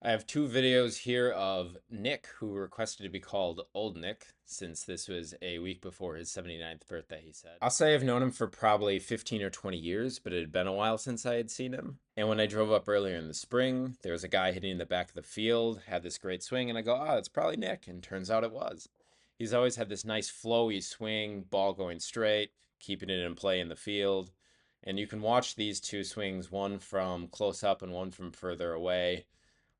I have two videos here of Nick, who requested to be called Old Nick, since this was a week before his 79th birthday, he said. I'll say I've known him for probably 15 or 20 years, but it had been a while since I had seen him. And when I drove up earlier in the spring, there was a guy hitting the back of the field, had this great swing, and I go, oh, it's probably Nick, and turns out it was. He's always had this nice flowy swing, ball going straight, keeping it in play in the field. And you can watch these two swings, one from close up and one from further away.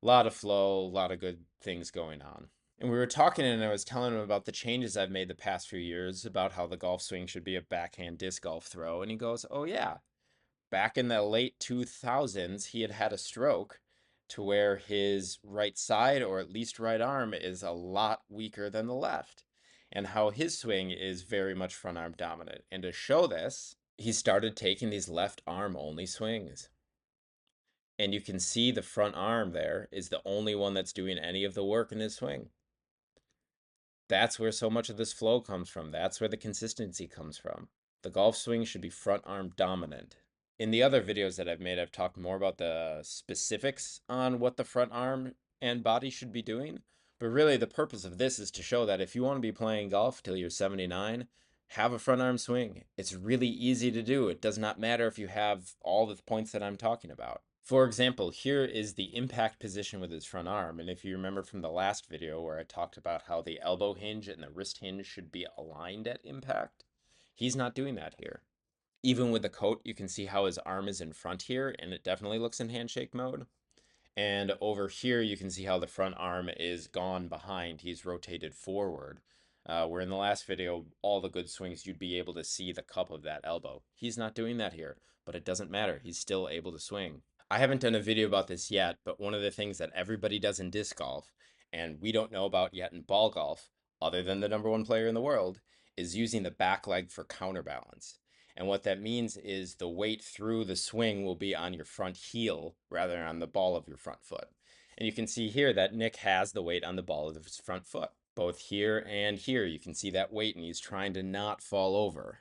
A lot of flow, a lot of good things going on. And we were talking, and I was telling him about the changes I've made the past few years, about how the golf swing should be a backhand disc golf throw. And he goes, oh, yeah. Back in the late 2000s, he had a stroke to where his right side, or at least right arm, is a lot weaker than the left. And how his swing is very much front arm dominant. And to show this, he started taking these left arm only swings. And you can see the front arm there is the only one that's doing any of the work in his swing. That's where so much of this flow comes from. That's where the consistency comes from. The golf swing should be front arm dominant. In the other videos that I've made, I've talked more about the specifics on what the front arm and body should be doing. But really, the purpose of this is to show that if you want to be playing golf till you're 79, have a front arm swing. It's really easy to do. It does not matter if you have all the points that I'm talking about. For example, here is the impact position with his front arm. And if you remember from the last video where I talked about how the elbow hinge and the wrist hinge should be aligned at impact, he's not doing that here. Even with the coat, you can see how his arm is in front here, and it definitely looks in handshake mode. And over here, you can see how the front arm is gone behind. He's rotated forward. Where in the last video, all the good swings, you'd be able to see the cup of that elbow. He's not doing that here, but it doesn't matter. He's still able to swing. I haven't done a video about this yet, but one of the things that everybody does in disc golf, and we don't know about yet in ball golf, other than the #1 player in the world, is using the back leg for counterbalance. And what that means is the weight through the swing will be on your front heel rather than on the ball of your front foot. And you can see here that Nick has the weight on the ball of his front foot. Both here and here, you can see that weight, and he's trying to not fall over.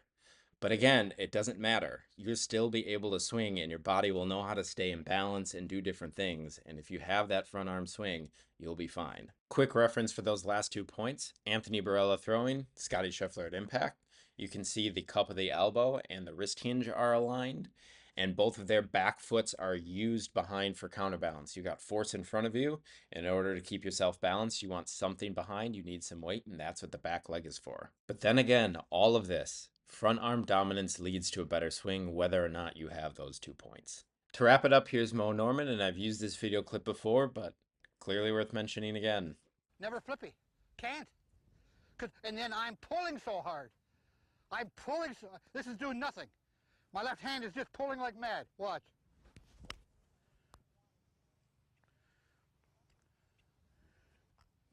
But again, it doesn't matter. You'll still be able to swing, and your body will know how to stay in balance and do different things. And if you have that front arm swing, you'll be fine. Quick reference for those last 2 points. Anthony Barella throwing, Scotty Scheffler at impact. You can see the cup of the elbow and the wrist hinge are aligned, and both of their back foots are used behind for counterbalance. You got force in front of you. In order to keep yourself balanced, you want something behind. You need some weight, and that's what the back leg is for. But then again, all of this, front arm dominance leads to a better swing whether or not you have those 2 points. To wrap it up, here's Moe Norman, and I've used this video clip before, but clearly worth mentioning again. Never flippy. Can't. And then I'm pulling so hard. I'm pulling so... This is doing nothing. My left hand is just pulling like mad. Watch.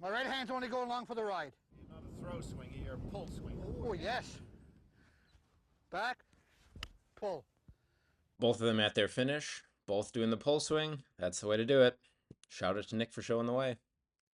My right hand's only going along for the ride. You're not a throw swingy, you're a pull swing. Oh, yes. Back, pull. Both of them at their finish, both doing the pull swing. That's the way to do it. Shout out to Nick for showing the way.